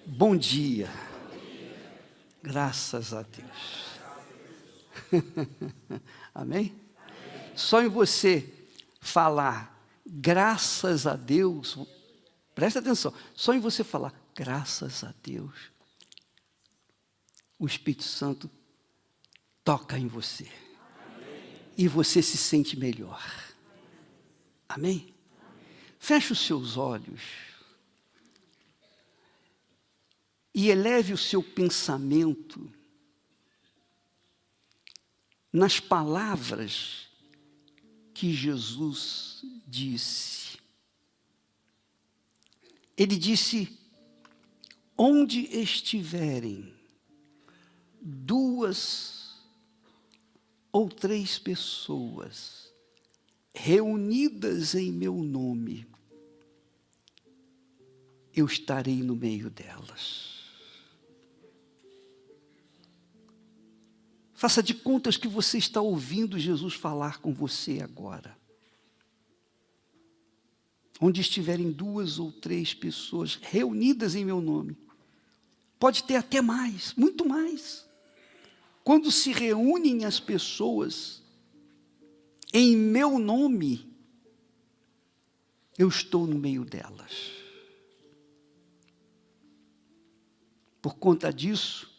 Bom dia. Graças a Deus. Amém? Só em você falar graças a Deus, presta atenção, só em você falar graças a Deus, o Espírito Santo toca em você. E você se sente melhor. Amém? Feche os seus olhos e eleve o seu pensamento nas palavras que Jesus disse. Ele disse: onde estiverem 2 ou 3 pessoas reunidas em meu nome, eu estarei no meio delas. Faça de contas que você está ouvindo Jesus falar com você agora. Onde estiverem 2 ou 3 pessoas reunidas em meu nome, pode ter até mais, muito mais. Quando se reúnem as pessoas em meu nome, eu estou no meio delas. Por conta disso,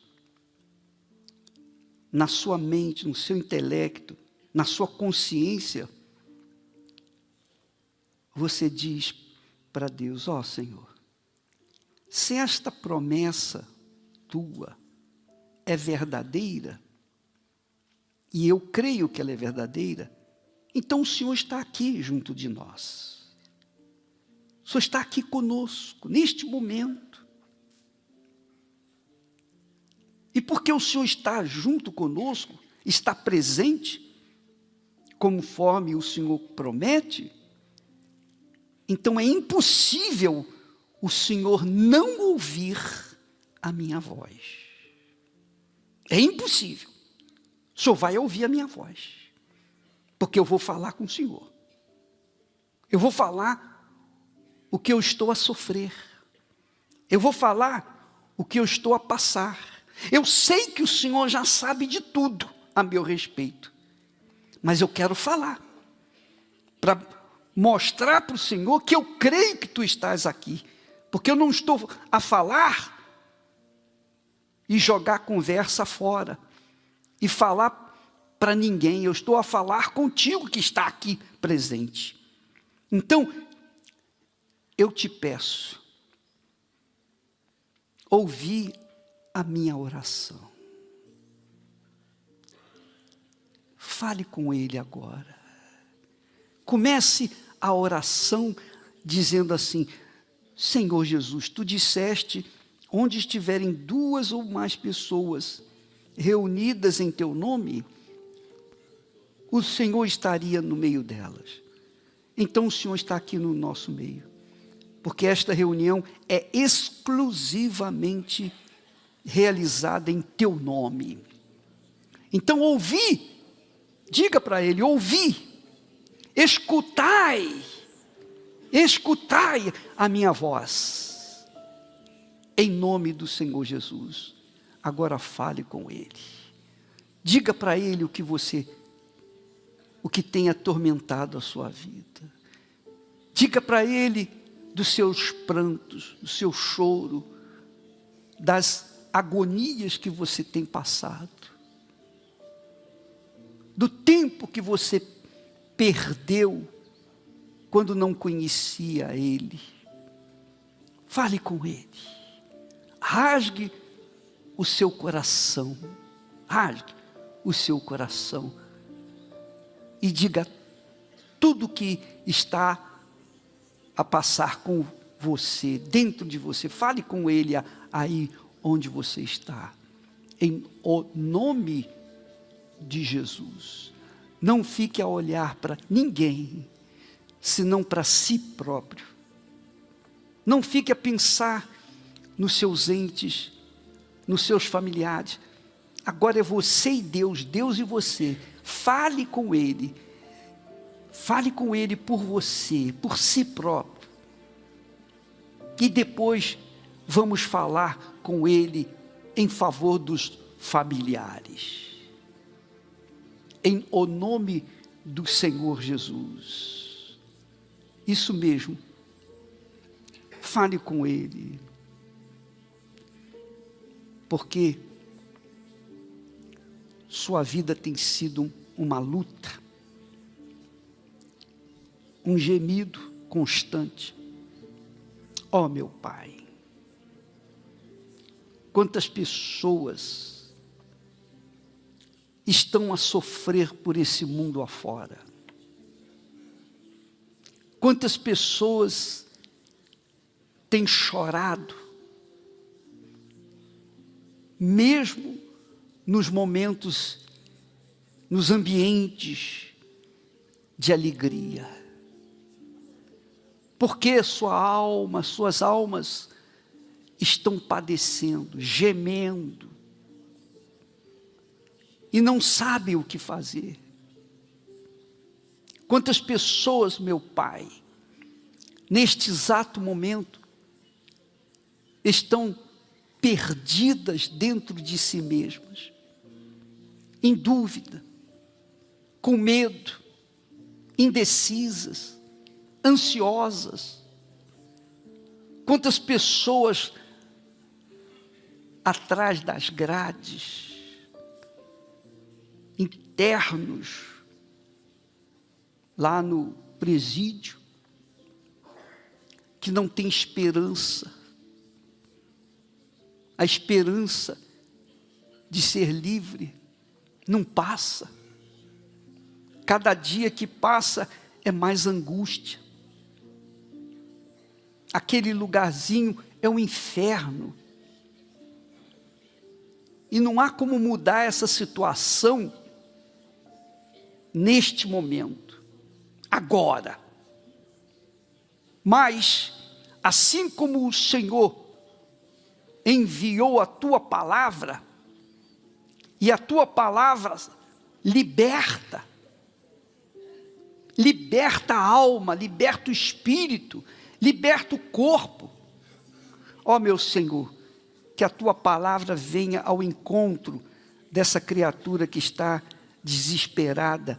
na sua mente, no seu intelecto, na sua consciência, você diz para Deus: ó Senhor, se esta promessa tua é verdadeira, e eu creio que ela é verdadeira, então o Senhor está aqui junto de nós. O Senhor está aqui conosco, neste momento. E porque o Senhor está junto conosco, está presente, conforme o Senhor promete, então é impossível o Senhor não ouvir a minha voz. É impossível. O Senhor vai ouvir a minha voz, porque eu vou falar com o Senhor. Eu vou falar o que eu estou a sofrer. Eu vou falar o que eu estou a passar. Eu sei que o Senhor já sabe de tudo a meu respeito, mas eu quero falar, para mostrar para o Senhor que eu creio que tu estás aqui, porque eu não estou a falar e jogar a conversa fora, e falar para ninguém, eu estou a falar contigo que está aqui presente. Então, eu te peço, ouvi a minha oração. Fale com Ele agora. Comece a oração dizendo assim: Senhor Jesus, tu disseste, onde estiverem 2 ou mais pessoas reunidas em teu nome, o Senhor estaria no meio delas. Então o Senhor está aqui no nosso meio, porque esta reunião é exclusivamente realizada em teu nome. Então ouvi, diga para ele: ouvi, escutai a minha voz, em nome do Senhor Jesus. Agora fale com ele, diga para ele o que tem atormentado a sua vida, diga para ele dos seus prantos, do seu choro, das agonias que você tem passado, do tempo que você perdeu quando não conhecia Ele. Fale com Ele, rasgue o seu coração, e diga tudo que está a passar com você, dentro de você. Fale com Ele aí onde você está, em o nome de Jesus. Não fique a olhar para ninguém, senão para si próprio. Não fique a pensar nos seus entes, nos seus familiares. Agora é você e Deus, Deus e você. Fale com Ele por você, por si próprio. E depois vamos falar com Ele em favor dos familiares. Em o nome do Senhor Jesus. Isso mesmo. Fale com Ele. Porque sua vida tem sido uma luta, um gemido constante. Ó meu Pai, quantas pessoas estão a sofrer por esse mundo afora. Quantas pessoas têm chorado, mesmo nos momentos, nos ambientes de alegria. Porque suas almas estão padecendo, gemendo, e não sabem o que fazer. Quantas pessoas, meu Pai, neste exato momento, estão perdidas dentro de si mesmas, em dúvida, com medo, indecisas, ansiosas. Quantas pessoas atrás das grades, internos, lá no presídio, que não tem esperança, a esperança de ser livre não passa. Cada dia que passa é mais angústia. Aquele lugarzinho é um inferno. E não há como mudar essa situação neste momento, agora. Mas, assim como o Senhor enviou a tua palavra, e a tua palavra liberta a alma, liberta o espírito, liberta o corpo. Ó meu Senhor, que a tua palavra venha ao encontro dessa criatura que está desesperada,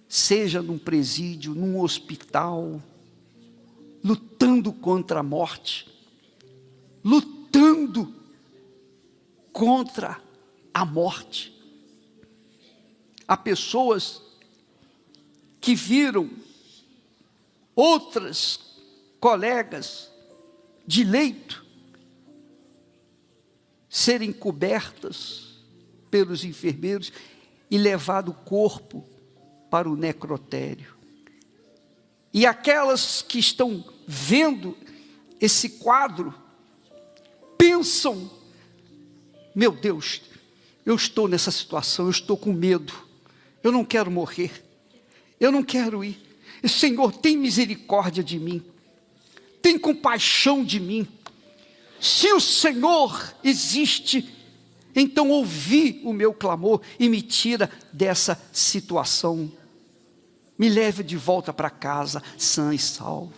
seja num presídio, num hospital, lutando contra a morte, lutando contra a morte. Há pessoas que viram outras colegas de leito serem cobertas pelos enfermeiros e levado o corpo para o necrotério. E aquelas que estão vendo esse quadro pensam: meu Deus, eu estou nessa situação, eu estou com medo, eu não quero morrer, eu não quero ir. Senhor, tem misericórdia de mim, tem compaixão de mim. Se o Senhor existe, então ouvi o meu clamor e me tira dessa situação. Me leve de volta para casa, sã e salvo.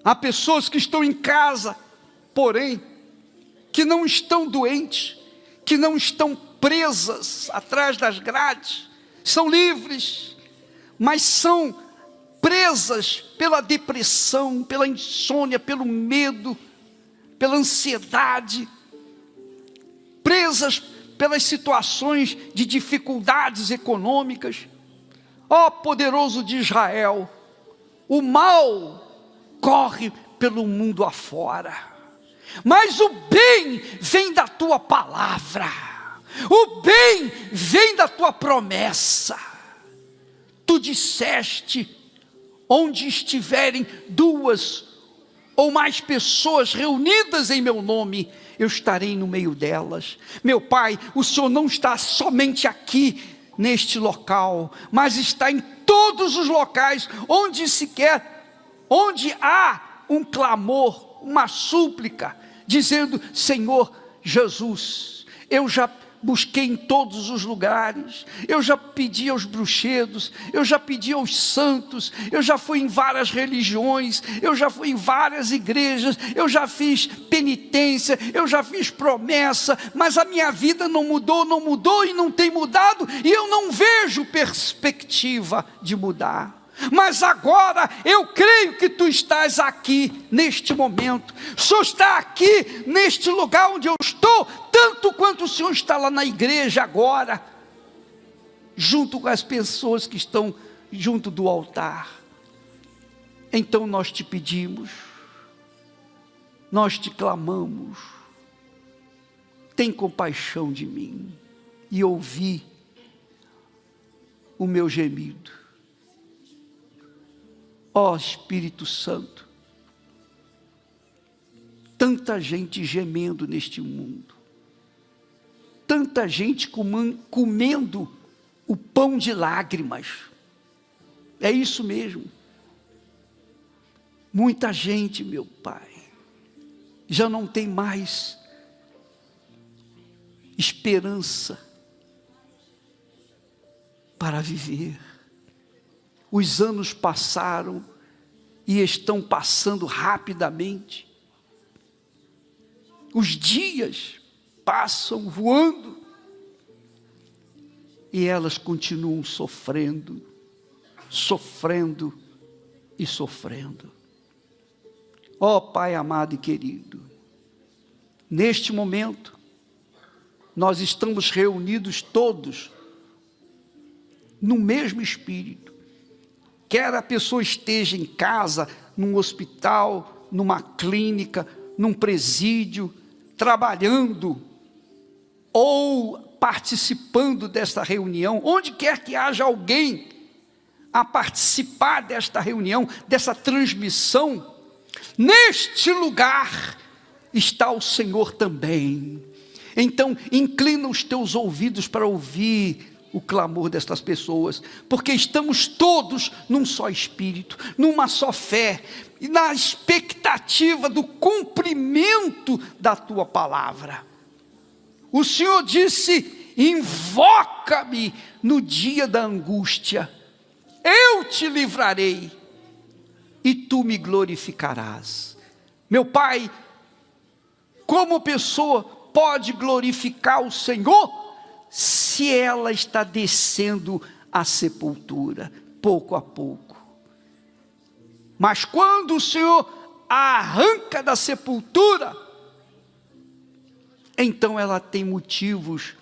Há pessoas que estão em casa, porém, que não estão doentes, que não estão presas atrás das grades, são livres, mas são presas pela depressão, pela insônia, pelo medo, pela ansiedade, presas pelas situações de dificuldades econômicas. Ó poderoso de Israel, o mal corre pelo mundo afora, mas o bem vem da tua palavra, o bem vem da tua promessa. Tu disseste: onde estiverem duas ou mais pessoas reunidas em meu nome, eu estarei no meio delas. Meu Pai, o Senhor não está somente aqui neste local, mas está em todos os locais onde há um clamor, uma súplica, dizendo: Senhor Jesus, eu já busquei em todos os lugares, eu já pedi aos bruxedos, eu já pedi aos santos, eu já fui em várias religiões, eu já fui em várias igrejas, eu já fiz penitência, eu já fiz promessa, mas a minha vida não mudou e não tem mudado, e eu não vejo perspectiva de mudar. Mas agora eu creio que tu estás aqui neste momento, o Senhor está aqui neste lugar onde eu estou, tanto quanto o Senhor está lá na igreja agora, junto com as pessoas que estão junto do altar. Então nós te pedimos, nós te clamamos, tem compaixão de mim e ouvi o meu gemido. Ó Espírito Santo, tanta gente gemendo neste mundo, tanta gente comendo o pão de lágrimas, é isso mesmo, muita gente, meu Pai, já não tem mais esperança para viver. Os anos passaram e estão passando rapidamente. Os dias passam voando e elas continuam sofrendo, sofrendo e sofrendo. Ó Pai amado e querido, neste momento, nós estamos reunidos todos no mesmo Espírito. Quer a pessoa esteja em casa, num hospital, numa clínica, num presídio, trabalhando, ou participando desta reunião, onde quer que haja alguém a participar desta reunião, dessa transmissão, neste lugar está o Senhor também. Então, inclina os teus ouvidos para ouvir o clamor destas pessoas, porque estamos todos num só espírito, numa só fé, e na expectativa do cumprimento da tua palavra. O Senhor disse: invoca-me no dia da angústia, eu te livrarei e tu me glorificarás. Meu Pai, como pessoa pode glorificar o Senhor se ela está descendo à sepultura, pouco a pouco? Mas quando o Senhor a arranca da sepultura, então ela tem motivos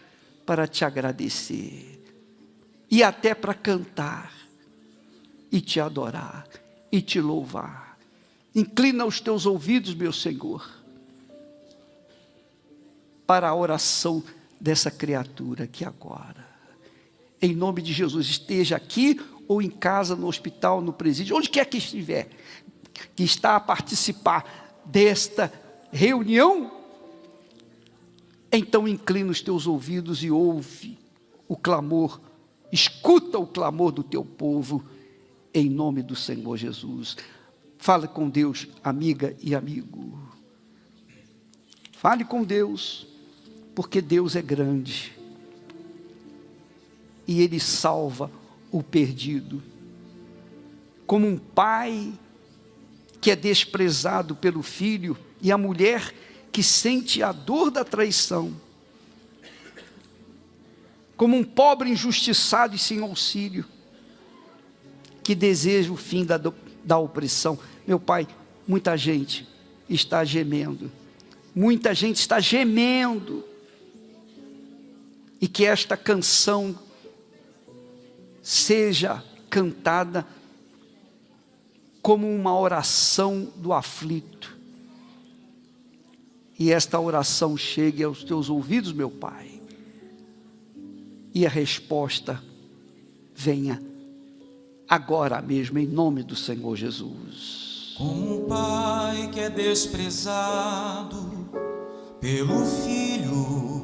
para te agradecer, e até para cantar, e te adorar, e te louvar. Inclina os teus ouvidos, meu Senhor, para a oração dessa criatura aqui agora, em nome de Jesus. Esteja aqui ou em casa, no hospital, no presídio, onde quer que estiver, que está a participar desta reunião, então inclina os teus ouvidos e ouve o clamor, escuta o clamor do teu povo, em nome do Senhor Jesus. Fale com Deus, amiga e amigo, fale com Deus, porque Deus é grande, e Ele salva o perdido, como um pai que é desprezado pelo filho, e a mulher que sente a dor da traição, como um pobre injustiçado e sem auxílio, que deseja o fim da opressão. Meu Pai, muita gente está gemendo, muita gente está gemendo, e que esta canção seja cantada como uma oração do aflito, e esta oração chegue aos teus ouvidos, meu Pai, e a resposta venha agora mesmo, em nome do Senhor Jesus. Como um pai que é desprezado pelo filho,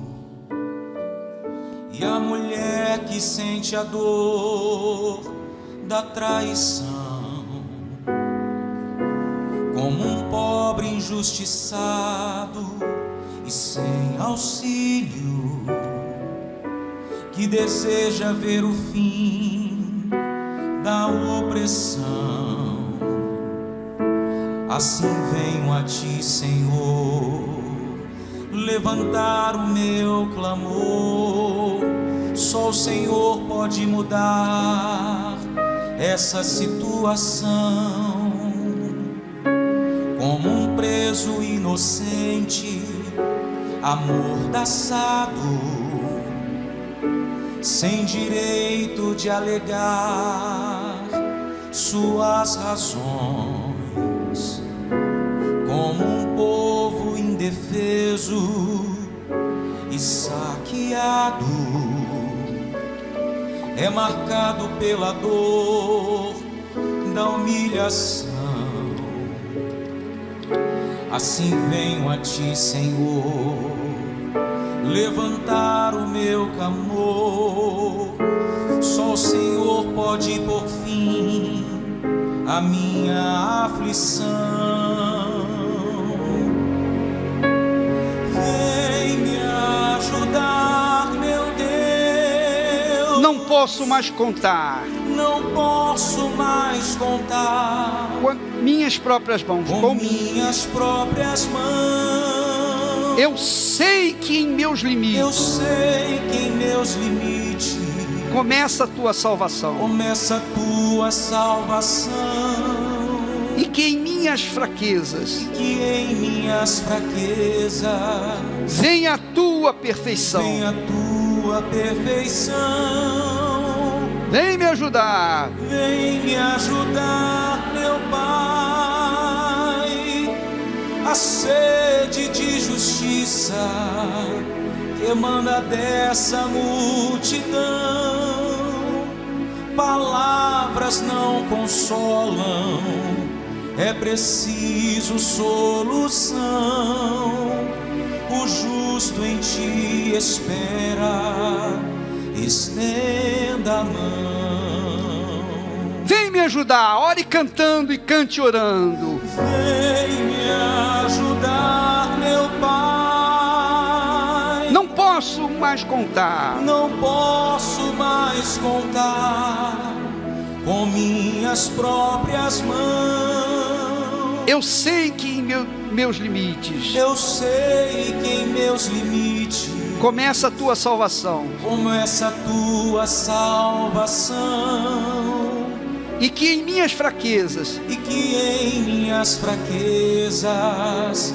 e a mulher que sente a dor da traição, como um pobre injustiçado e sem auxílio, que deseja ver o fim da opressão. Assim venho a ti, Senhor, levantar o meu clamor. Só o Senhor pode mudar essa situação. Como um preso inocente, amordaçado, sem direito de alegar suas razões, como um povo indefeso e saqueado, é marcado pela dor da humilhação. Assim venho a ti, Senhor, levantar o meu clamor. Só o Senhor pode pôr fim à minha aflição. Vem me ajudar, meu Deus. Não posso mais contar. Não posso mais contar Com minhas próprias mãos. com minhas próprias mãos. Eu sei que em meus limites Eu sei que em meus limites começa a tua salvação. começa a tua salvação. E que em minhas fraquezas Que em minhas fraquezas vem a tua perfeição. vem a tua perfeição. Vem me ajudar. Vem me ajudar, meu Pai. A sede de justiça que emana dessa multidão. Palavras não consolam, é preciso solução. O justo em ti espera, estenda a mão. Vem me ajudar. Ore cantando e cante orando. Vem me ajudar, meu Pai. Não posso mais contar. Não posso mais contar com minhas próprias mãos. Eu sei que em meus limites Eu sei que em meus limites começa a tua salvação. começa a tua salvação. E que em minhas fraquezas E que em minhas fraquezas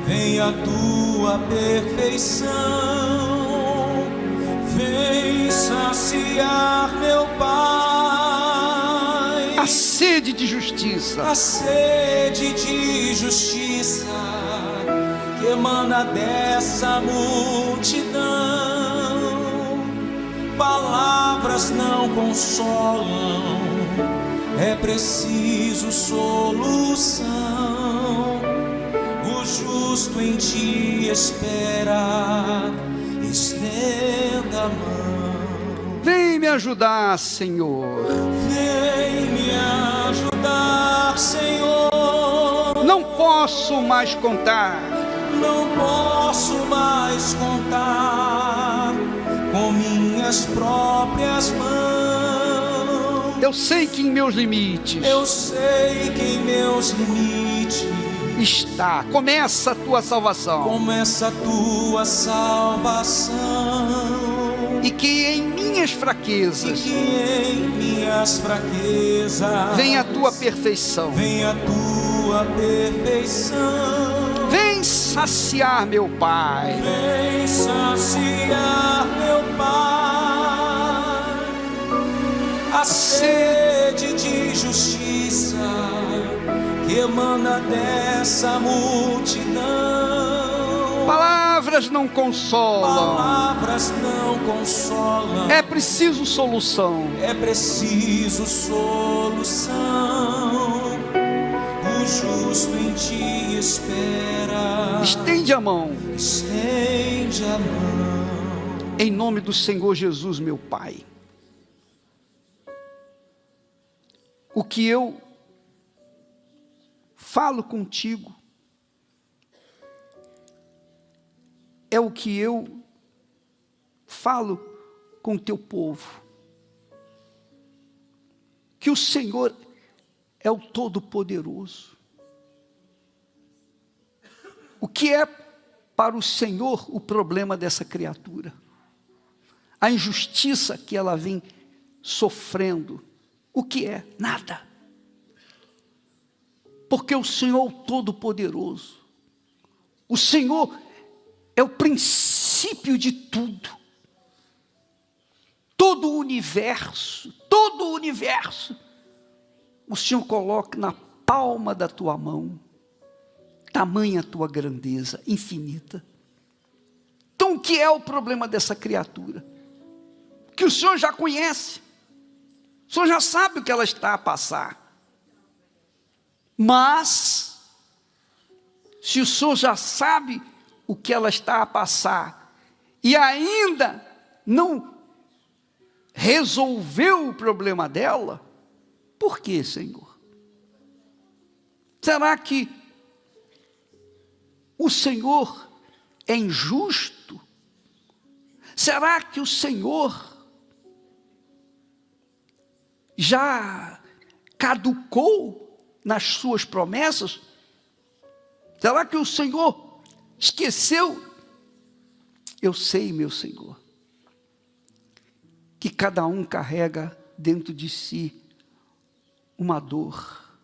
vem a tua perfeição. Vem saciar, meu Pai, a sede de justiça a sede de justiça que emana dessa multidão. Palavras não consolam, é preciso solução. O justo em ti espera, estenda a mão. Vem me ajudar, Senhor. Vem me ajudar, Senhor. Não posso mais contar. Não posso mais contar com minhas próprias mãos. Eu sei que em meus limites Eu sei que em meus limites começa a tua salvação. começa a tua salvação. E que em minhas E fraquezas que em minhas fraquezas vem a tua perfeição. vem a tua perfeição. Vem saciar, meu Pai, Vem saciar, meu Pai, a sede de justiça que emana dessa multidão. palavras não consolam. Palavras não consolam, É preciso solução. é preciso solução. O justo em ti espera, Estende a mão. estende a mão. Em nome do Senhor Jesus, meu Pai. O que eu falo contigo é o que eu falo com o teu povo que o Senhor é o Todo-Poderoso. O que é para o Senhor o problema dessa criatura? A injustiça que ela vem sofrendo. O que é? Nada. Porque o Senhor é o Todo-Poderoso. O Senhor é o princípio de tudo. Todo o universo, o Senhor coloca na palma da tua mão. Tamanha a tua grandeza, infinita. Então o que é o problema dessa criatura? Que o Senhor já conhece. O Senhor já sabe o que ela está a passar. Mas, se o Senhor já sabe o que ela está a passar, e ainda não resolveu o problema dela, por que, Senhor? Será que o Senhor é injusto? Será que o Senhor já caducou nas suas promessas? Será que o Senhor esqueceu? Eu sei, meu Senhor, que cada um carrega dentro de si uma dor,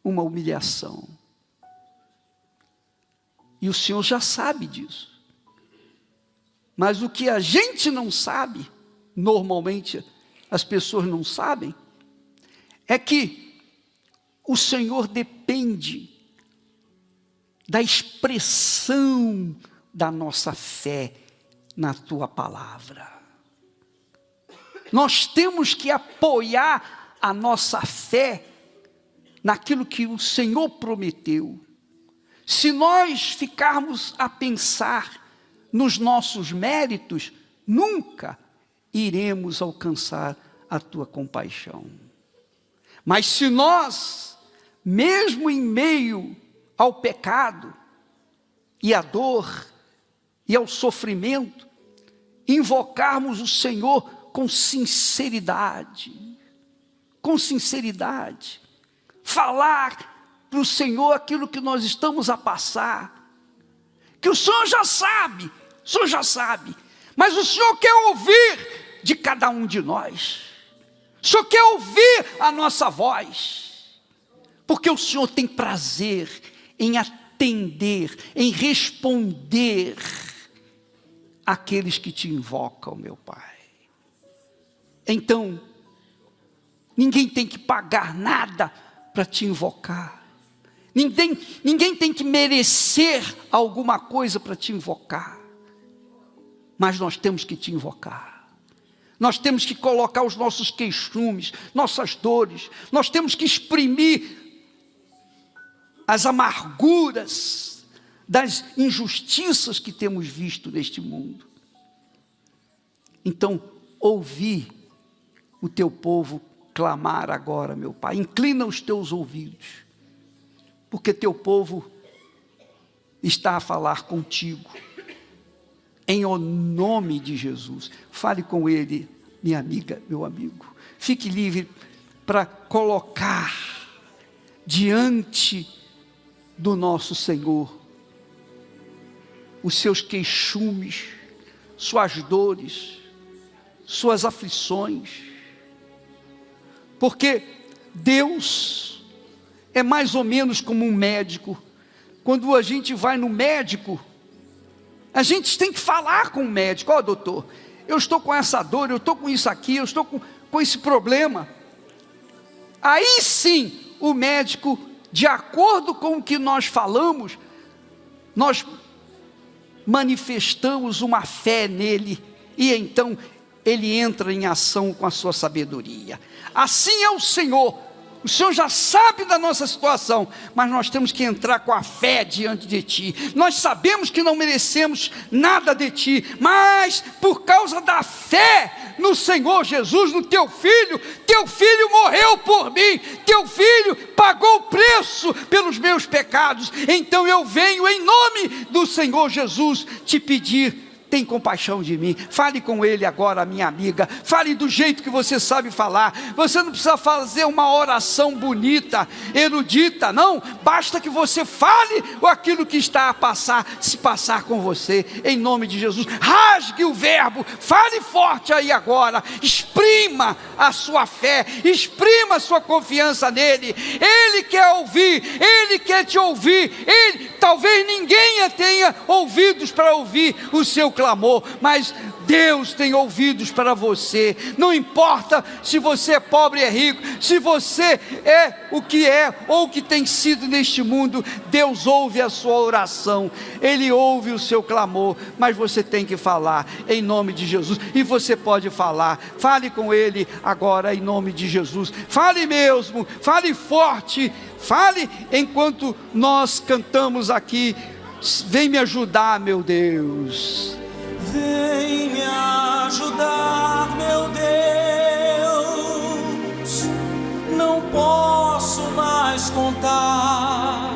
uma humilhação. E o Senhor já sabe disso. Mas o que a gente não sabe, normalmente as pessoas não sabem, é que o Senhor depende da expressão da nossa fé na tua palavra. Nós temos que apoiar a nossa fé naquilo que o Senhor prometeu. Se nós ficarmos a pensar nos nossos méritos, nunca iremos alcançar a tua compaixão. Mas se nós, mesmo em meio ao pecado, e à dor, e ao sofrimento, invocarmos o Senhor com sinceridade, falar para o Senhor aquilo que nós estamos a passar, que o Senhor já sabe, mas o Senhor quer ouvir de cada um de nós, o Senhor quer ouvir a nossa voz, porque o Senhor tem prazer em atender, em responder àqueles que te invocam, meu Pai. Então, ninguém tem que pagar nada para te invocar. Ninguém tem que merecer alguma coisa para te invocar. Mas nós temos que te invocar. Nós temos que colocar os nossos queixumes, nossas dores. Nós temos que exprimir as amarguras das injustiças que temos visto neste mundo. Então, ouvi o teu povo clamar agora, meu Pai. Inclina os teus ouvidos, porque teu povo está a falar contigo, em o nome de Jesus. Fale com ele, minha amiga, meu amigo. Fique livre para colocar diante do nosso Senhor os seus queixumes, suas dores, suas aflições, porque Deus é mais ou menos como um médico. Quando a gente vai no médico, a gente tem que falar com o médico: ó, doutor, eu estou com essa dor, eu estou com isso aqui, eu estou com esse problema. Aí sim, o médico, de acordo com o que nós falamos, nós manifestamos uma fé nele, e então ele entra em ação com a sua sabedoria. Assim é o Senhor já sabe da nossa situação, mas nós temos que entrar com a fé diante de ti. Nós sabemos que não merecemos nada de ti, mas por causa da fé no Senhor Jesus, no teu filho morreu por mim, teu filho pagou o preço pelos meus pecados. Então eu venho em nome do Senhor Jesus te pedir, tem compaixão de mim. Fale com ele agora, minha amiga. Fale do jeito que você sabe falar. Você não precisa fazer uma oração bonita, erudita, não. Basta que você fale aquilo que está a se passar com você, em nome de Jesus. Rasgue o verbo, fale forte aí agora. Exprima a sua fé, exprima a sua confiança nele. Ele quer ouvir, ele quer te ouvir. Talvez ninguém tenha ouvidos para ouvir o seu clamor, mas Deus tem ouvidos para você. Não importa se você é pobre ou é rico, se você é ou o que tem sido neste mundo, Deus ouve a sua oração, Ele ouve o seu clamor, mas você tem que falar em nome de Jesus, e você pode falar. Fale com Ele agora em nome de Jesus, fale mesmo, fale forte, fale enquanto nós cantamos aqui. Vem me ajudar, meu Deus. Vem me ajudar, meu Deus. Não posso mais contar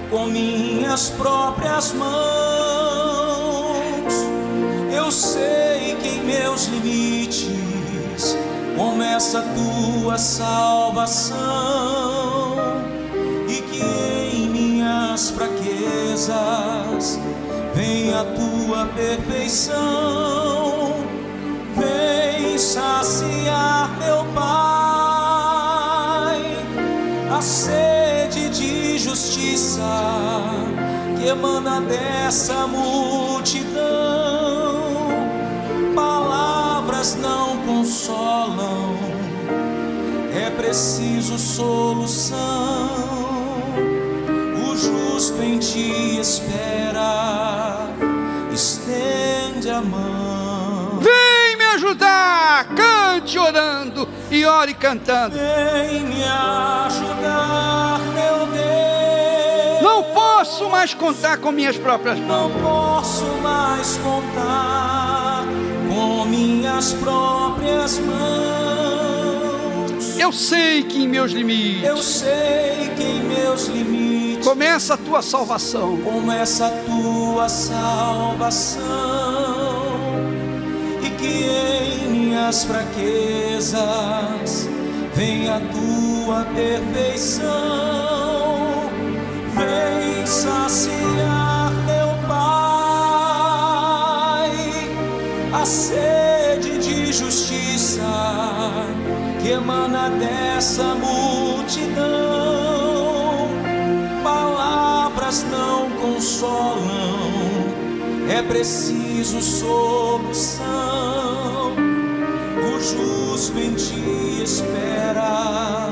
com minhas próprias mãos. Eu sei que em meus limites começa a tua salvação, e que em minhas fraquezas vem a tua perfeição. Vem saciar, meu Pai, a sede de justiça que emana dessa multidão. Palavras não consolam, é preciso solução. O justo em ti espera, estende a mão. Vem me ajudar, cante orando e ore cantando. Vem me ajudar, meu Deus. Não posso mais contar com minhas próprias Não mãos. posso mais contar com minhas próprias mãos. Eu sei que em meus limites Eu sei que em meus limites começa a tua salvação. começa a tua salvação, e que em minhas fraquezas vem a tua perfeição. Vem saciar, meu Pai, a sede de justiça que emana dessa multidão. Palavras não consolam, é preciso solução. O justo em ti espera,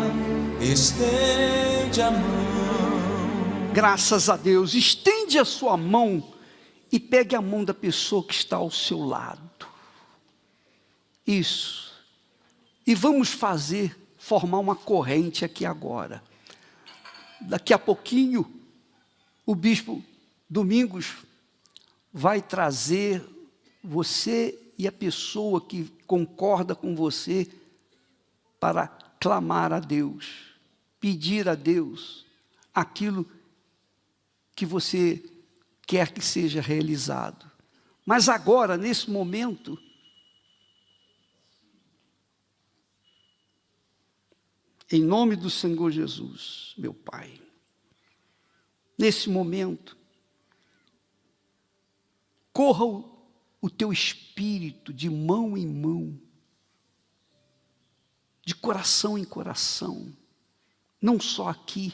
estende a mão. Graças a Deus. Estende a sua mão e pegue a mão da pessoa que está ao seu lado. Isso. E vamos formar uma corrente aqui agora. Daqui a pouquinho, o bispo Domingos vai trazer você e a pessoa que concorda com você para clamar a Deus, pedir a Deus aquilo que você quer que seja realizado. Mas agora, nesse momento, em nome do Senhor Jesus, meu Pai, nesse momento, corra o teu espírito de mão em mão, de coração em coração, não só aqui,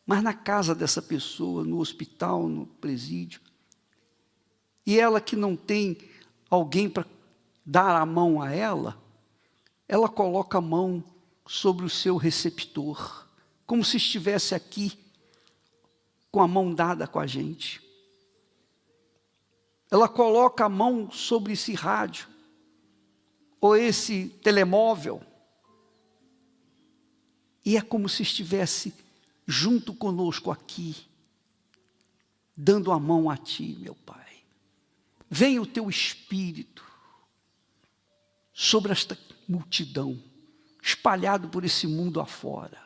mas na casa dessa pessoa, no hospital, no presídio. E ela que não tem alguém para dar a mão a ela, ela coloca a mão sobre o seu receptor, como se estivesse aqui, com a mão dada com a gente. Ela coloca a mão sobre esse rádio, ou esse telemóvel, e é como se estivesse junto conosco aqui, dando a mão a ti, meu Pai. Venha o teu Espírito sobre esta multidão, espalhado por esse mundo afora.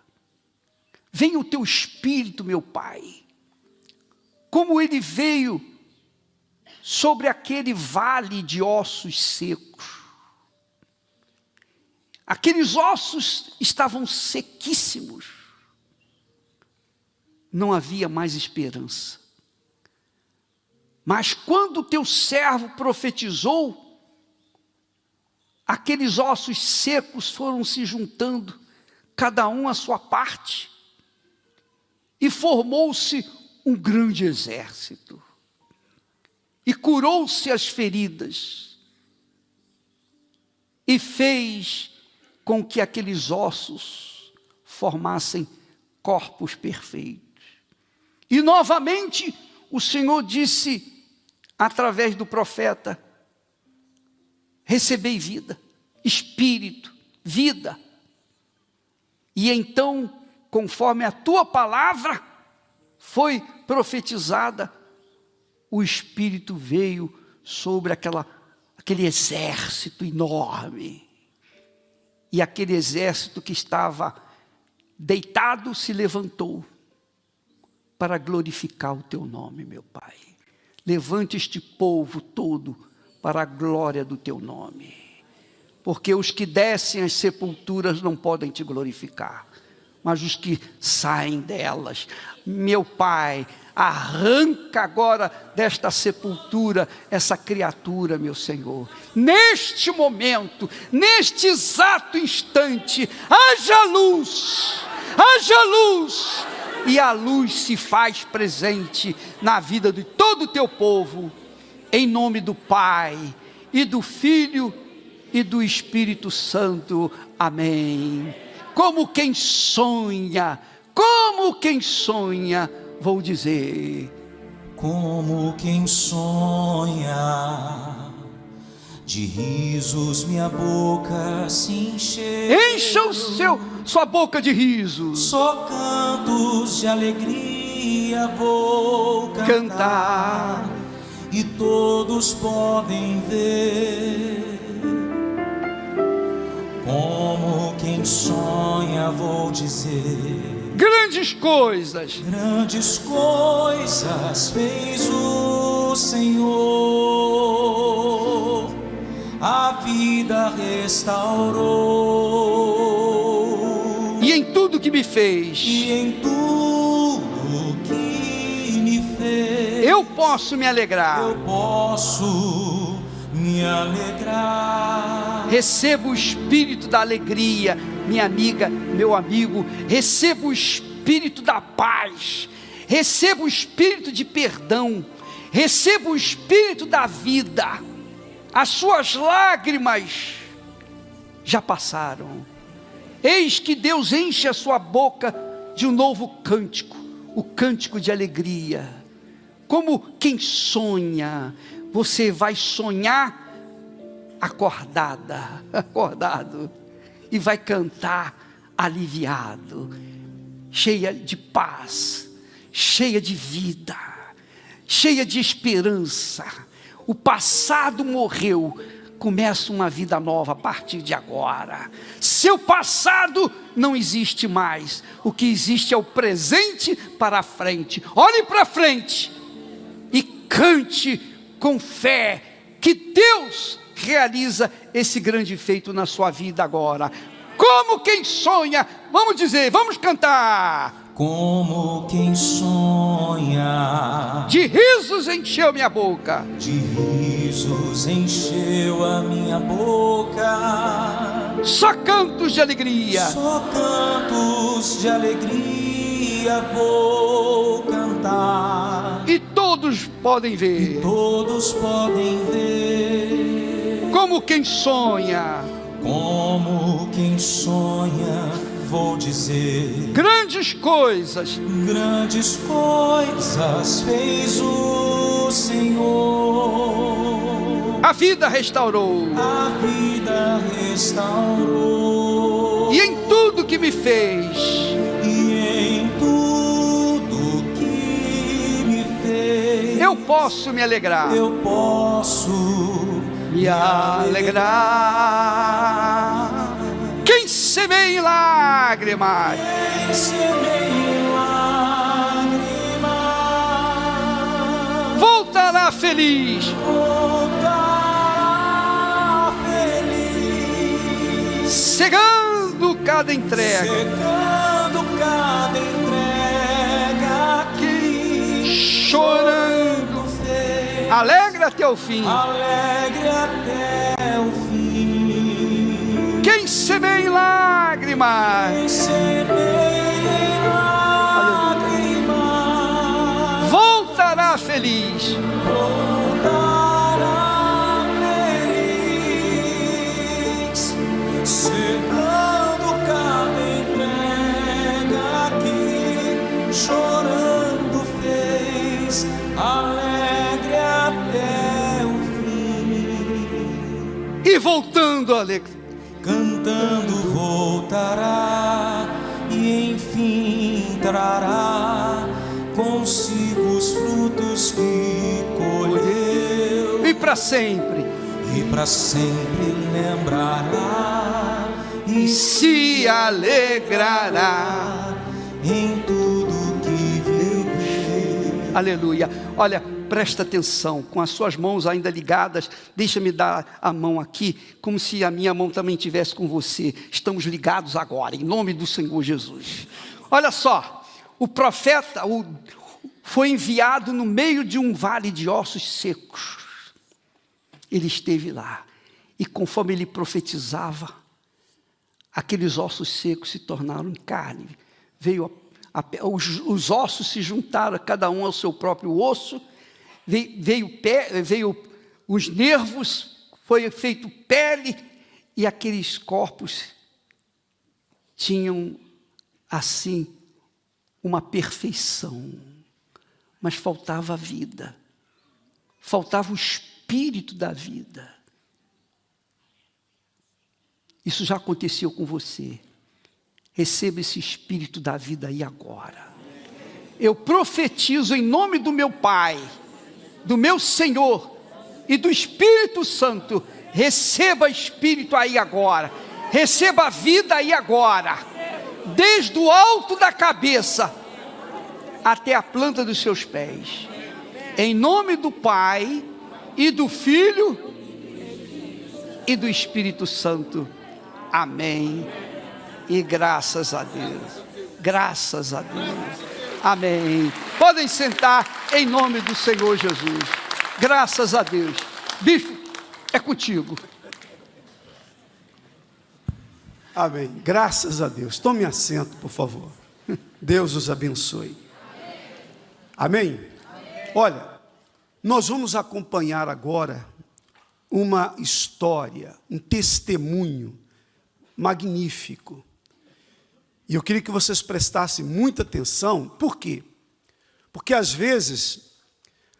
Venha o teu Espírito, meu Pai, como ele veio sobre aquele vale de ossos secos. Aqueles ossos estavam sequíssimos. Não havia mais esperança. Mas quando o teu servo profetizou, aqueles ossos secos foram se juntando, cada um à sua parte, e formou-se um grande exército. E curou-se as feridas, e fez com que aqueles ossos formassem corpos perfeitos. E novamente o Senhor disse, através do profeta: recebei vida, espírito, vida. E então, conforme a tua palavra foi profetizada, o Espírito veio sobre aquele exército enorme. E aquele exército que estava deitado se levantou para glorificar o teu nome, meu Pai. Levante este povo todo para a glória do teu nome. Porque os que descem às sepulturas não podem te glorificar, mas os que saem delas. Meu Pai, arranca agora desta sepultura essa criatura, meu Senhor. Neste momento, neste exato instante, haja luz, haja luz. E a luz se faz presente na vida de todo o teu povo. Em nome do Pai, e do Filho, e do Espírito Santo. Amém. Como quem sonha, vou dizer. Como quem sonha, de risos minha boca se encheu. Encha sua boca de risos. Só cantos de alegria vou cantar, e todos podem ver. Como quem sonha vou dizer. Grandes coisas fez o Senhor, a vida restaurou. E em tudo que me fez, eu posso me alegrar. Receba o espírito da alegria, minha amiga, meu amigo. Receba o espírito da paz. Receba o espírito de perdão. Receba o espírito da vida. As suas lágrimas já passaram. Eis que Deus enche a sua boca de um novo cântico, o cântico de alegria. Como quem sonha, você vai sonhar acordado, e vai cantar aliviado, cheia de paz, cheia de vida, cheia de esperança. O passado morreu, começa uma vida nova a partir de agora. Seu passado não existe mais, o que existe é o presente para a frente. Olhe para frente e cante com fé que Deus realiza esse grande feito na sua vida agora. Como quem sonha, vamos dizer, vamos cantar. Como quem sonha, de risos encheu minha boca. De risos encheu a minha boca. Só cantos de alegria. Só cantos de alegria vou cantar. E todos podem ver. E todos podem ver. Como quem sonha. Como quem sonha, vou dizer. Grandes coisas fez o Senhor. A vida restaurou. A vida restaurou. E em tudo que me fez. E em tudo que me fez. Eu posso me alegrar. Eu posso me alegrar. Quem semeia em lágrimas, voltará feliz. feliz. Voltará feliz. Cegando cada entrega. Cegando cada entrega aqui. Chorando. Alegre até o fim. Alegre até o fim. Quem semeia em lágrimas. Quem semeia em lágrimas. Voltará feliz. Voltará feliz. Cegando cada entrega aqui. Chorando fez. Alegre até o fim. E voltando alegre. Cantando voltará e enfim trará consigo os frutos que colheu. E para sempre. E para sempre lembrará E se alegrará em tudo que viveu. Aleluia. Olha, presta atenção, com as suas mãos ainda ligadas, deixa-me dar a mão aqui, como se a minha mão também estivesse com você. Estamos ligados agora, em nome do Senhor Jesus. Olha só, o profeta foi enviado no meio de um vale de ossos secos. Ele esteve lá, e conforme ele profetizava, aqueles ossos secos se tornaram carne. Os ossos se juntaram, cada um ao seu próprio osso. Veio os nervos, foi feito pele, e aqueles corpos tinham assim uma perfeição, mas faltava a vida, faltava o espírito da vida. Isso já aconteceu com você. Receba esse espírito da vida aí agora. Eu profetizo em nome do meu Pai, do meu Senhor e do Espírito Santo. Receba espírito aí agora. Receba a vida aí agora. Desde o alto da cabeça até a planta dos seus pés. Em nome do Pai e do Filho e do Espírito Santo. Amém. E graças a Deus. Graças a Deus. Amém. Podem sentar em nome do Senhor Jesus. Graças a Deus. Bispo, é contigo. Amém. Graças a Deus. Tome assento, por favor. Deus os abençoe. Amém? Olha, nós vamos acompanhar agora uma história, um testemunho magnífico. E eu queria que vocês prestassem muita atenção. Por quê? Porque às vezes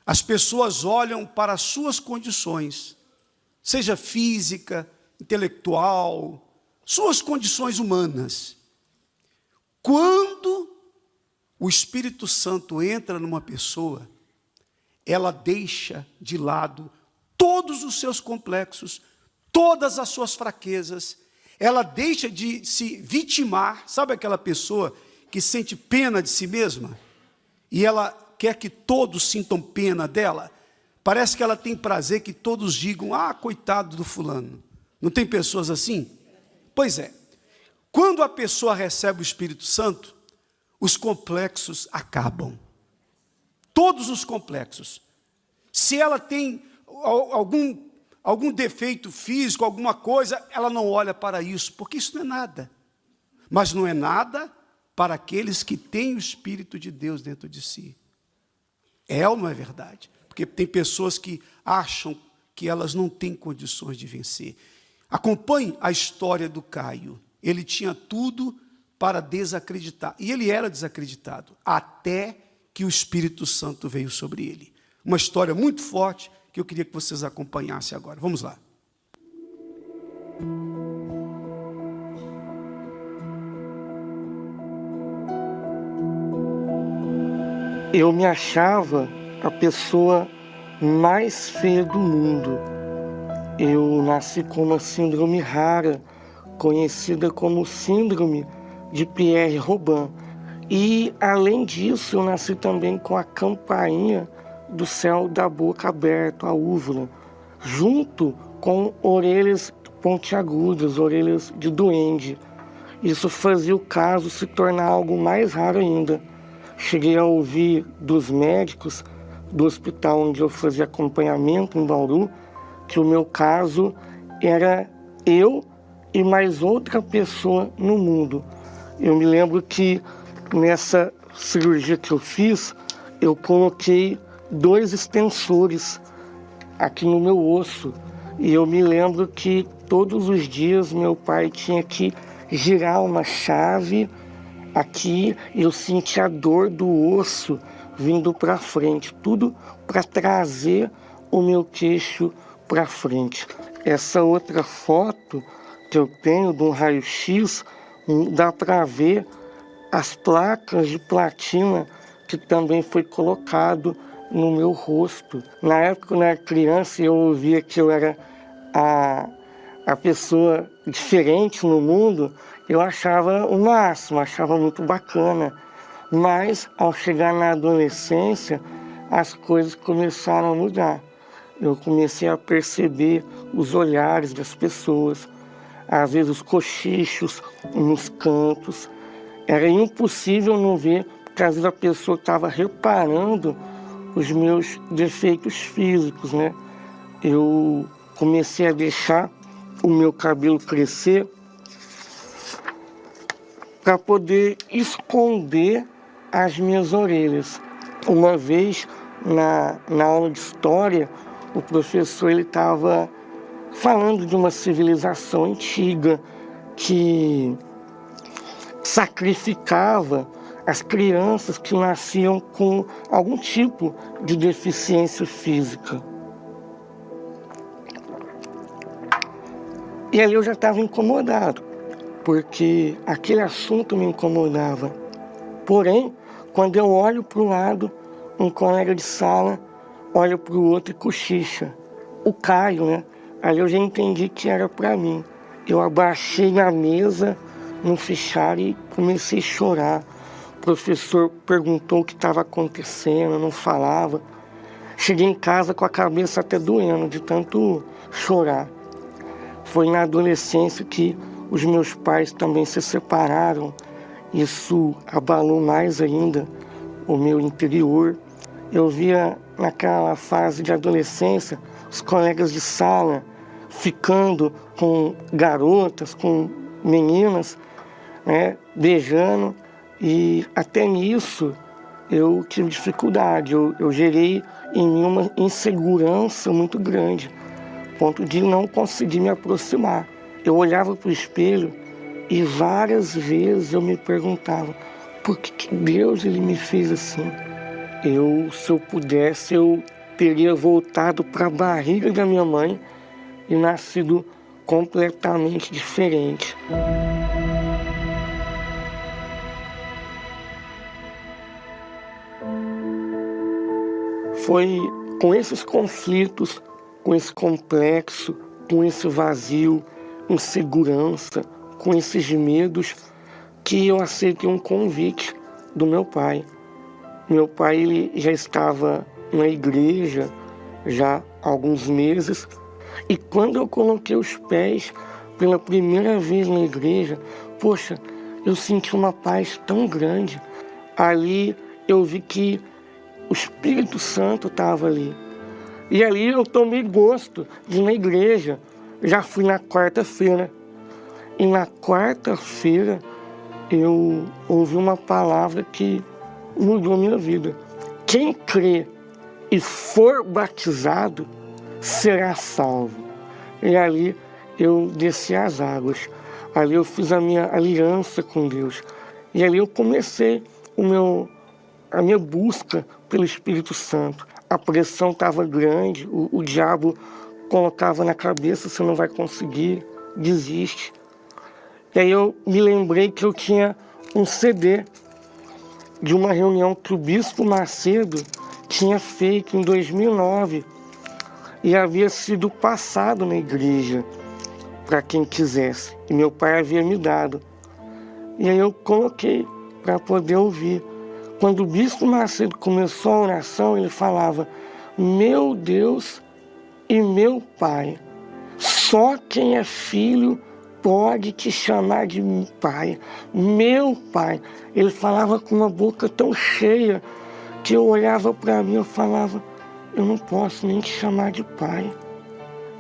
as pessoas olham para as suas condições, seja física, intelectual, suas condições humanas. Quando o Espírito Santo entra numa pessoa, ela deixa de lado todos os seus complexos, todas as suas fraquezas. Ela deixa de se vitimar. Sabe aquela pessoa que sente pena de si mesma? E ela quer que todos sintam pena dela? Parece que ela tem prazer que todos digam, ah, coitado do fulano. Não tem pessoas assim? Pois é. Quando a pessoa recebe o Espírito Santo, os complexos acabam. Todos os complexos. Se ela tem algum defeito físico, alguma coisa, ela não olha para isso, porque isso não é nada. Mas não é nada para aqueles que têm o Espírito de Deus dentro de si. É ou não é verdade? Porque tem pessoas que acham que elas não têm condições de vencer. Acompanhe a história do Caio. Ele tinha tudo para desacreditar. E ele era desacreditado, até que o Espírito Santo veio sobre ele. Uma história muito forte, que eu queria que vocês acompanhassem agora. Vamos lá. Eu me achava a pessoa mais feia do mundo. Eu nasci com uma síndrome rara, conhecida como síndrome de Pierre-Robin. E, além disso, eu nasci também com a campainha do céu da boca aberta, a úvula, junto com orelhas pontiagudas, orelhas de duende. Isso fazia o caso se tornar algo mais raro ainda. Cheguei a ouvir dos médicos do hospital onde eu fazia acompanhamento em Bauru, que o meu caso era eu e mais outra pessoa no mundo. Eu me lembro que nessa cirurgia que eu fiz, eu coloquei 2 extensores aqui no meu osso. E eu me lembro que todos os dias meu pai tinha que girar uma chave aqui e eu sentia a dor do osso vindo para frente. Tudo para trazer o meu queixo para frente. Essa outra foto que eu tenho de um raio-x, dá para ver as placas de platina que também foi colocado no meu rosto. Na época, quando eu era criança, eu ouvia que eu era a pessoa diferente no mundo, eu achava o máximo, achava muito bacana. Mas, ao chegar na adolescência, as coisas começaram a mudar. Eu comecei a perceber os olhares das pessoas, às vezes os cochichos nos cantos. Era impossível não ver, porque às vezes a pessoa estava reparando os meus defeitos físicos, né? Eu comecei a deixar o meu cabelo crescer para poder esconder as minhas orelhas. Uma vez, na aula de história, o professor estava falando de uma civilização antiga que sacrificava as crianças que nasciam com algum tipo de deficiência física. E aí eu já estava incomodado, porque aquele assunto me incomodava. Porém, quando eu olho para o lado, um colega de sala olha para o outro e cochicha. O Caio, né? Aí eu já entendi que era para mim. Eu abaixei na mesa, no fichário, e comecei a chorar. O professor perguntou o que estava acontecendo, eu não falava. Cheguei em casa com a cabeça até doendo, de tanto chorar. Foi na adolescência que os meus pais também se separaram. Isso abalou mais ainda o meu interior. Eu via naquela fase de adolescência os colegas de sala ficando com garotas, com meninas, né, beijando. E até nisso eu tive dificuldade. Eu gerei em mim uma insegurança muito grande, a ponto de não conseguir me aproximar. Eu olhava para o espelho e várias vezes eu me perguntava por que Deus ele me fez assim. Se eu pudesse, eu teria voltado para a barriga da minha mãe e nascido completamente diferente. Foi com esses conflitos, com esse complexo, com esse vazio, insegurança, com esses medos, que eu aceitei um convite do meu pai. Meu pai ele já estava na igreja já há alguns meses, e quando eu coloquei os pés pela primeira vez na igreja, poxa, eu senti uma paz tão grande. Ali eu vi que o Espírito Santo estava ali. E ali eu tomei gosto de ir na igreja. Já fui na quarta-feira. E na quarta-feira eu ouvi uma palavra que mudou a minha vida. Quem crê e for batizado será salvo. E ali eu desci as águas. Ali eu fiz a minha aliança com Deus. E ali eu comecei a minha busca pelo Espírito Santo. A pressão estava grande, o diabo colocava na cabeça, você não vai conseguir, desiste. E aí eu me lembrei que eu tinha um CD de uma reunião que o Bispo Macedo tinha feito em 2009 e havia sido passado na igreja para quem quisesse. E meu pai havia me dado. E aí eu coloquei para poder ouvir. Quando o Bispo Macedo começou a oração, ele falava: meu Deus e meu Pai. Só quem é filho pode te chamar de pai, meu pai. Ele falava com uma boca tão cheia que eu olhava para mim e falava, eu não posso nem te chamar de pai.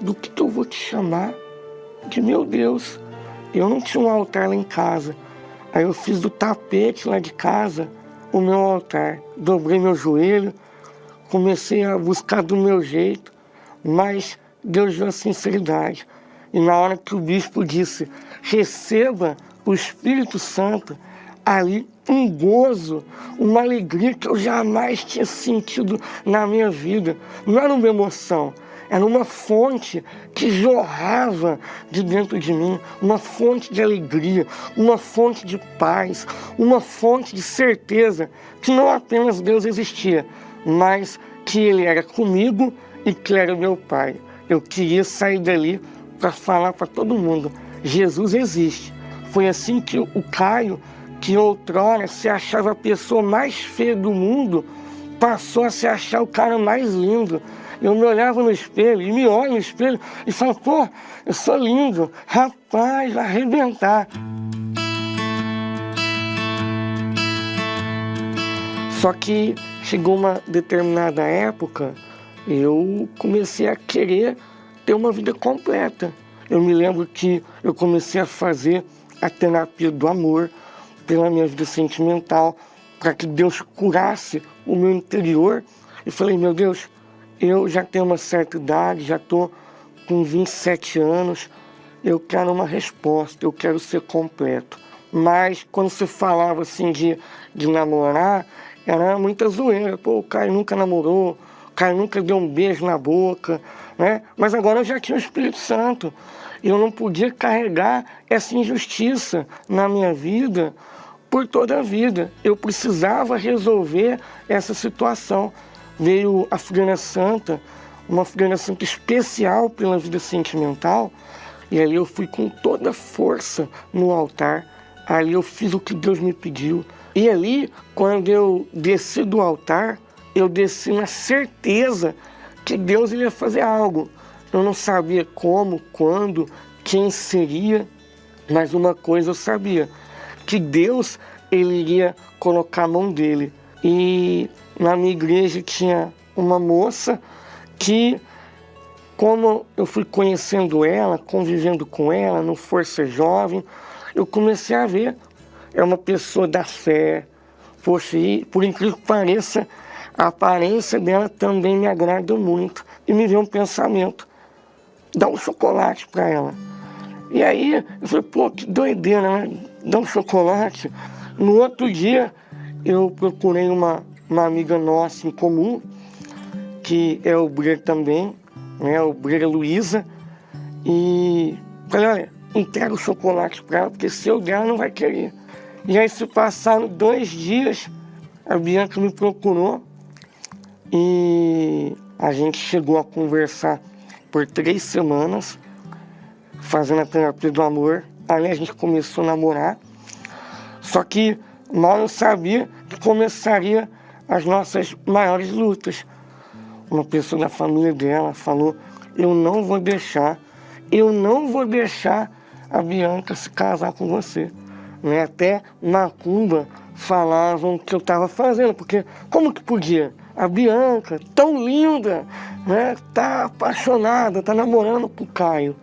Do que eu vou te chamar? De meu Deus. Eu não tinha um altar lá em casa. Aí eu fiz do tapete lá de casa o meu altar. Dobrei meu joelho, comecei a buscar do meu jeito, mas Deus deu a sinceridade. E na hora que o bispo disse, receba o Espírito Santo, ali um gozo, uma alegria que eu jamais tinha sentido na minha vida. Não era uma emoção, era uma fonte que jorrava de dentro de mim, uma fonte de alegria, uma fonte de paz, uma fonte de certeza que não apenas Deus existia, mas que Ele era comigo e que era meu Pai. Eu queria sair dali para falar para todo mundo, Jesus existe. Foi assim que o Caio, que outrora se achava a pessoa mais feia do mundo, passou a se achar o cara mais lindo. Eu me olhava no espelho, e me olho no espelho, e falo, pô, eu sou lindo, rapaz, vai arrebentar. Só que chegou uma determinada época, eu comecei a querer ter uma vida completa. Eu me lembro que eu comecei a fazer a terapia do amor pela minha vida sentimental, para que Deus curasse o meu interior. Eu falei, meu Deus, eu já tenho uma certa idade, já estou com 27 anos, eu quero uma resposta, eu quero ser completo. Mas quando você falava assim de namorar, era muita zoeira. Pô, o Caio nunca namorou, o Caio nunca deu um beijo na boca, né? Mas agora eu já tinha o Espírito Santo. Eu não podia carregar essa injustiça na minha vida por toda a vida. Eu precisava resolver essa situação. Veio a Freira Santa, uma Freira Santa especial pela vida sentimental, e aí eu fui com toda a força no altar. Ali eu fiz o que Deus me pediu. E ali, quando eu desci do altar, eu desci na certeza que Deus ia fazer algo. Eu não sabia como, quando, quem seria, mas uma coisa eu sabia, que Deus, Ele iria colocar a mão dele. E na minha igreja tinha uma moça que, como eu fui conhecendo ela, convivendo com ela no Força Jovem, eu comecei a ver, é uma pessoa da fé. Poxa, e por incrível que pareça, a aparência dela também me agrada muito. E me veio um pensamento, dá um chocolate para ela. E aí eu falei, pô, que doideira, né? Dá um chocolate. No outro dia, eu procurei uma amiga nossa em comum, que é obreira também, né, obreira Luísa, e falei, olha, entrega o chocolate para ela, porque se eu der, ela não vai querer. E aí se passaram 2 dias, a Bianca me procurou e a gente chegou a conversar por 3 semanas, fazendo a terapia do amor. Ali a gente começou a namorar, só que mal eu sabia que começaria as nossas maiores lutas. Uma pessoa da família dela falou, eu não vou deixar a Bianca se casar com você. Né? Até macumba falavam que eu estava fazendo, porque como que podia? A Bianca, tão linda, né? Tá apaixonada, tá namorando com o Caio.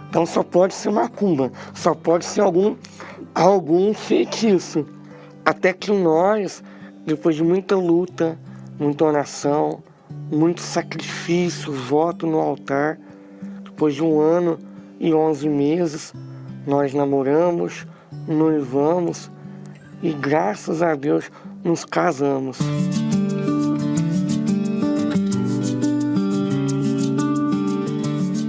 Então só pode ser macumba, só pode ser algum feitiço. Até que nós, depois de muita luta, muita oração, muito sacrifício, voto no altar, depois de 1 ano e 11 meses, nós namoramos, noivamos e graças a Deus nos casamos.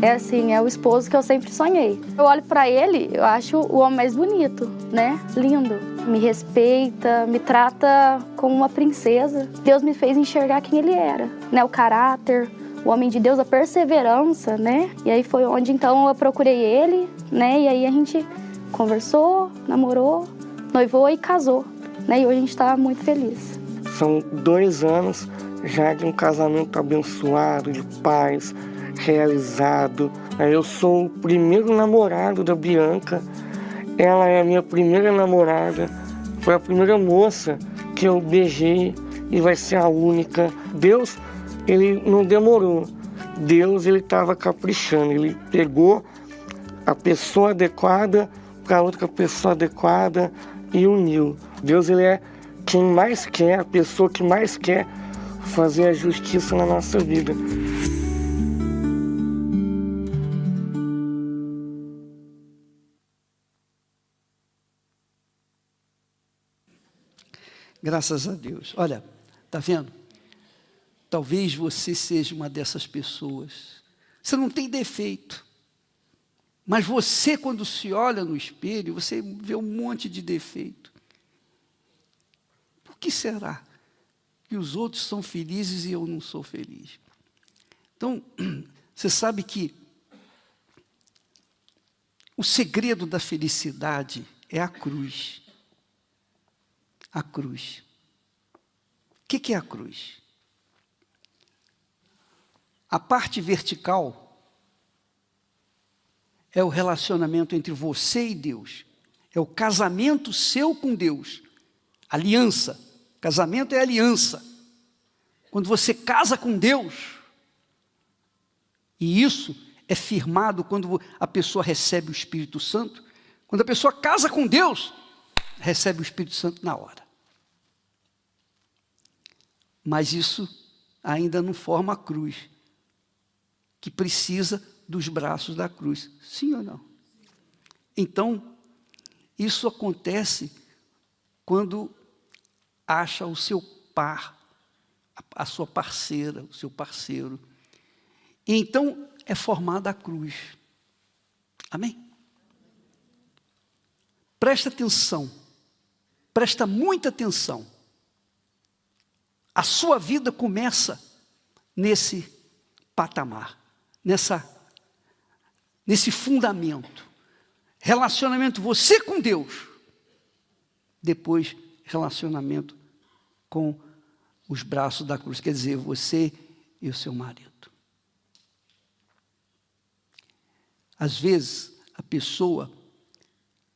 É assim, é o esposo que eu sempre sonhei. Eu olho pra ele, eu acho o homem mais bonito, né? Lindo. Me respeita, me trata como uma princesa. Deus me fez enxergar quem ele era, né? O caráter, o homem de Deus, a perseverança, né? E aí foi onde então eu procurei ele, né? E aí a gente conversou, namorou, noivou e casou, né? E hoje a gente tá muito feliz. São 2 anos já de um casamento abençoado, de paz, realizado. Eu sou o primeiro namorado da Bianca, ela é a minha primeira namorada, foi a primeira moça que eu beijei e vai ser a única. Deus, ele não demorou. Deus, ele estava caprichando, ele pegou a pessoa adequada para outra pessoa adequada e uniu. Deus, ele é quem mais quer, a pessoa que mais quer fazer a justiça na nossa vida. Graças a Deus. Olha, tá vendo? Talvez você seja uma dessas pessoas. Você não tem defeito. Mas você, quando se olha no espelho, você vê um monte de defeito. Por que será que os outros são felizes e eu não sou feliz? Então, você sabe que o segredo da felicidade é a cruz. A cruz. O que é a cruz? A parte vertical é o relacionamento entre você e Deus. É o casamento seu com Deus. Aliança. Casamento é aliança. Quando você casa com Deus, e isso é firmado quando a pessoa recebe o Espírito Santo. Quando a pessoa casa com Deus, recebe o Espírito Santo na hora. Mas isso ainda não forma a cruz, que precisa dos braços da cruz. Sim ou não? Então, isso acontece quando acha o seu par, a sua parceira, o seu parceiro. E então é formada a cruz. Amém? Presta atenção. Presta muita atenção. A sua vida começa nesse patamar, nesse fundamento. Relacionamento você com Deus. Depois, relacionamento com os braços da cruz. Quer dizer, você e o seu marido. Às vezes, a pessoa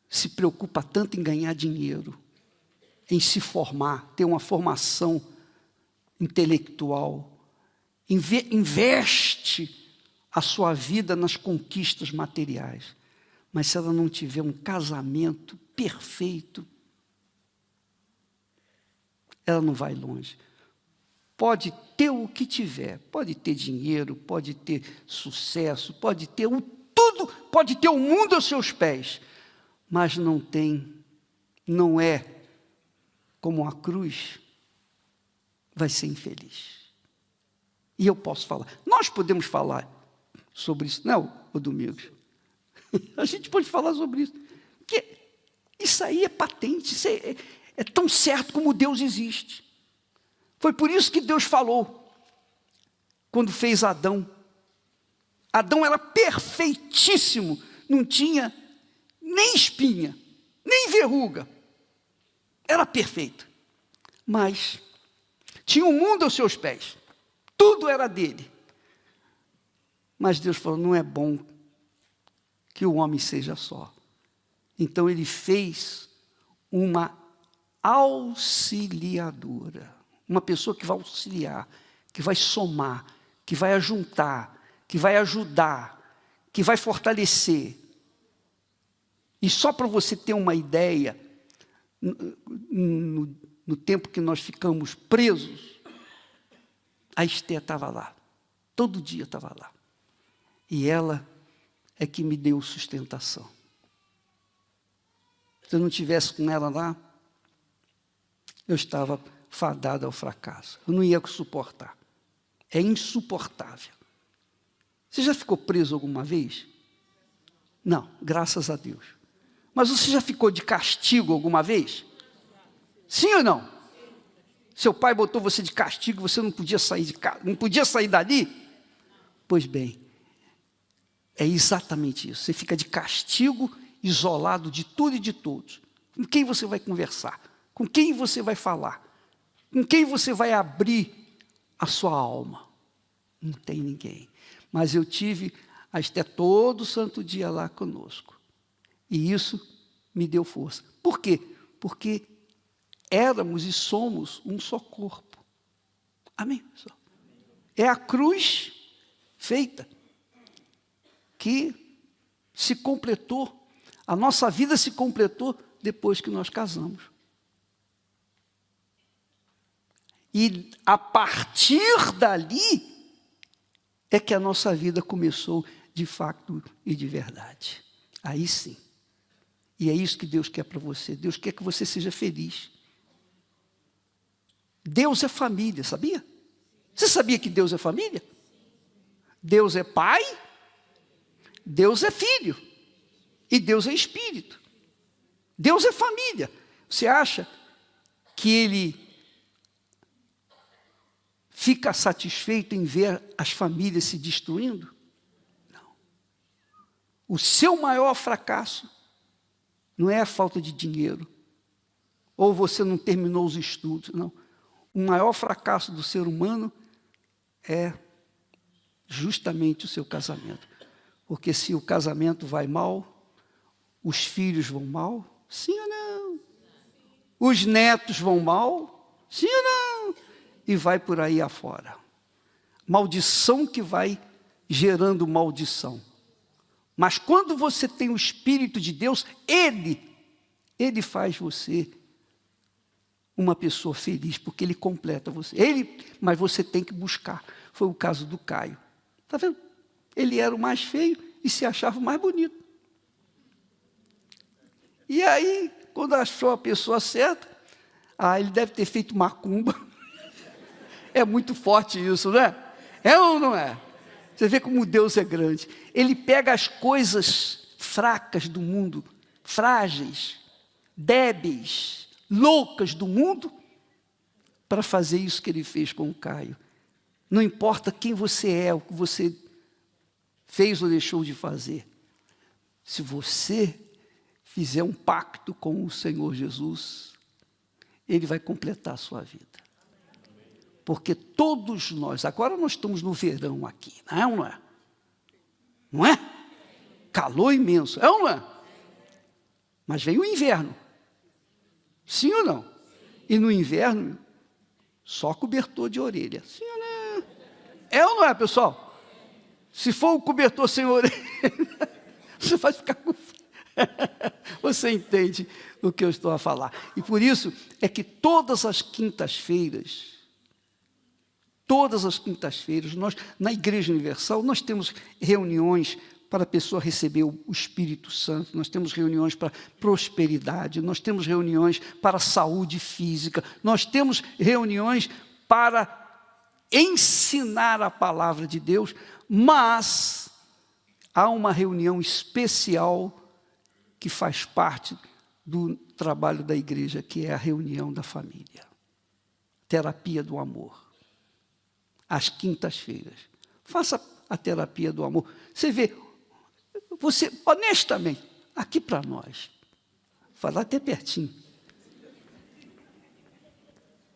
se preocupa tanto em ganhar dinheiro, em se formar, ter uma formação intelectual, investe a sua vida nas conquistas materiais. Mas se ela não tiver um casamento perfeito, ela não vai longe. Pode ter o que tiver, pode ter dinheiro, pode ter sucesso, pode ter tudo, pode ter o mundo aos seus pés, mas não é como a cruz, vai ser infeliz. E eu posso falar, nós podemos falar sobre isso, não é, o Domingos? A gente pode falar sobre isso, porque isso aí é patente, isso é tão certo como Deus existe. Foi por isso que Deus falou, quando fez Adão. Adão era perfeitíssimo, não tinha nem espinha, nem verruga. Era perfeito. Mas tinha o mundo aos seus pés. Tudo era dele. Mas Deus falou, não é bom que o homem seja só. Então ele fez uma auxiliadora. Uma pessoa que vai auxiliar, que vai somar, que vai ajuntar, que vai ajudar, que vai fortalecer. E só para você ter uma ideia, no tempo que nós ficamos presos, a Esther estava lá. Todo dia estava lá. E ela é que me deu sustentação. Se eu não estivesse com ela lá, eu estava fadado ao fracasso. Eu não ia suportar. É insuportável. Você já ficou preso alguma vez? Não, graças a Deus. Mas você já ficou de castigo alguma vez? Sim ou não? Seu pai botou você de castigo, você não podia sair de casa, não podia sair dali? Pois bem, é exatamente isso. Você fica de castigo, isolado de tudo e de todos. Com quem você vai conversar? Com quem você vai falar? Com quem você vai abrir a sua alma. Não tem ninguém. Mas eu tive a Esté todo santo dia lá conosco. E isso me deu força. Por quê? Porque éramos e somos um só corpo. Amém, pessoal? É a cruz feita que se completou. A nossa vida se completou depois que nós casamos. E a partir dali é que a nossa vida começou de fato e de verdade. Aí sim. E é isso que Deus quer para você. Deus quer que você seja feliz. Deus é família, sabia? Você sabia que Deus é família? Deus é pai, Deus é filho e Deus é espírito. Deus é família. Você acha que Ele fica satisfeito em ver as famílias se destruindo? Não. O seu maior fracasso não é a falta de dinheiro, ou você não terminou os estudos, não. O maior fracasso do ser humano é justamente o seu casamento. Porque se o casamento vai mal, os filhos vão mal, sim ou não? Os netos vão mal, sim ou não? E vai por aí afora. Maldição que vai gerando maldição. Mas quando você tem o Espírito de Deus, Ele faz você uma pessoa feliz, porque Ele completa você. Mas você tem que buscar. Foi o caso do Caio. Está vendo? Ele era o mais feio e se achava o mais bonito. E aí, quando achou a pessoa certa, ele deve ter feito macumba. É muito forte isso, não é? É ou não é? Você vê como Deus é grande. Ele pega as coisas fracas do mundo, frágeis, débeis, loucas do mundo, para fazer isso que Ele fez com o Caio. Não importa quem você é, o que você fez ou deixou de fazer. Se você fizer um pacto com o Senhor Jesus, Ele vai completar a sua vida. Porque todos nós, agora nós estamos no verão aqui, não é ou não é? Não é? Calor imenso, é ou não é? Mas vem o inverno. Sim ou não? E no inverno, só cobertor de orelha. Sim ou não? É ou não é, pessoal? Se for um cobertor sem orelha, você vai ficar com frio. Você entende o que eu estou a falar. E por isso é que todas as quintas-feiras, nós, na Igreja Universal, nós temos reuniões para a pessoa receber o Espírito Santo, nós temos reuniões para prosperidade, nós temos reuniões para saúde física, nós temos reuniões para ensinar a palavra de Deus, mas há uma reunião especial que faz parte do trabalho da igreja, que é a reunião da família. Terapia do amor. Às quintas-feiras. Faça a terapia do amor. Você vê, você, honestamente, aqui para nós, falar até pertinho.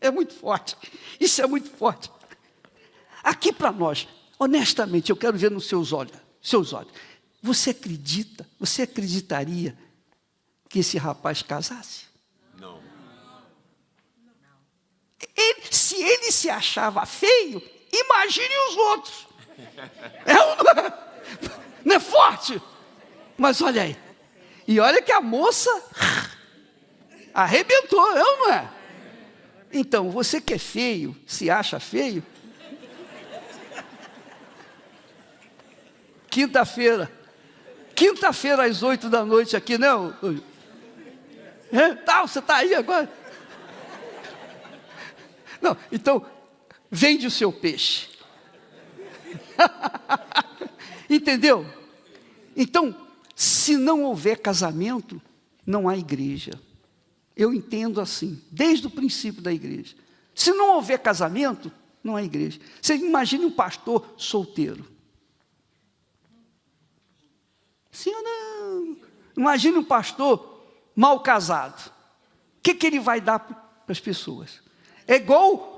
É muito forte. Isso é muito forte. Aqui para nós, honestamente, eu quero ver nos seus olhos. Você acredita, você acreditaria que esse rapaz casasse? Não. Se ele se achava feio, imagine os outros. Não é forte? Mas olha aí. E olha que a moça arrebentou, não é? Então, você que é feio, se acha feio, quinta-feira às 8 da noite aqui, não? Você está aí agora? Não, então, vende o seu peixe. Entendeu? Então, se não houver casamento, não há igreja. Eu entendo assim, desde o princípio da igreja. Se não houver casamento, não há igreja. Você imagine um pastor solteiro. Sim ou não? Imagine um pastor mal casado. O que ele vai dar para as pessoas? É igual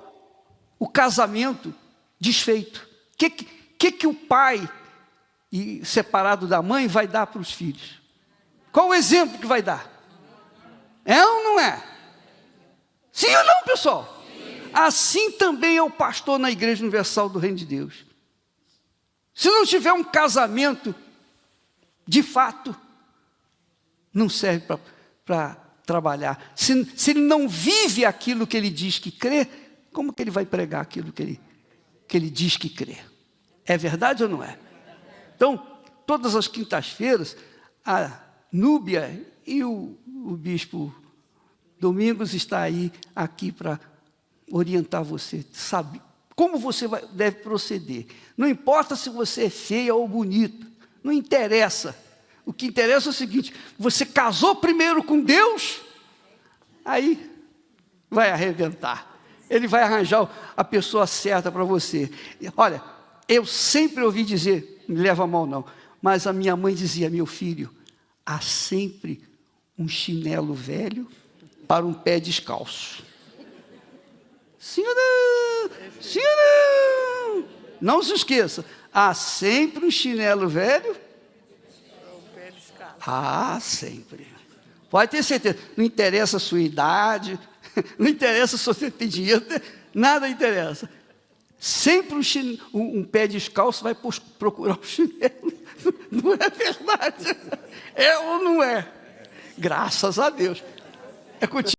o casamento desfeito. O que o pai, separado da mãe, vai dar para os filhos? Qual o exemplo que vai dar? É ou não é? Sim ou não, pessoal? Sim. Assim também é o pastor na Igreja Universal do Reino de Deus. Se não tiver um casamento, de fato, não serve para trabalhar. Se ele não vive aquilo que ele diz que crê, como que ele vai pregar aquilo que ele diz que crê? É verdade ou não é? Então, todas as quintas-feiras, a Núbia e o bispo Domingos está aqui para orientar você, sabe como você deve proceder. Não importa se você é feia ou bonita, não interessa. O que interessa é o seguinte: você casou primeiro com Deus, aí vai arrebentar. Ele vai arranjar a pessoa certa para você. Olha, eu sempre ouvi dizer, não me leva a mal não, mas a minha mãe dizia: meu filho, há sempre um chinelo velho para um pé descalço. Sim ou não? Sim ou não? Não se esqueça, há sempre um chinelo velho. Sempre. Pode ter certeza. Não interessa a sua idade, não interessa se você tem dinheiro, nada interessa. Sempre um pé descalço vai procurar um chinelo. Não é verdade? É ou não é? Graças a Deus. É contigo.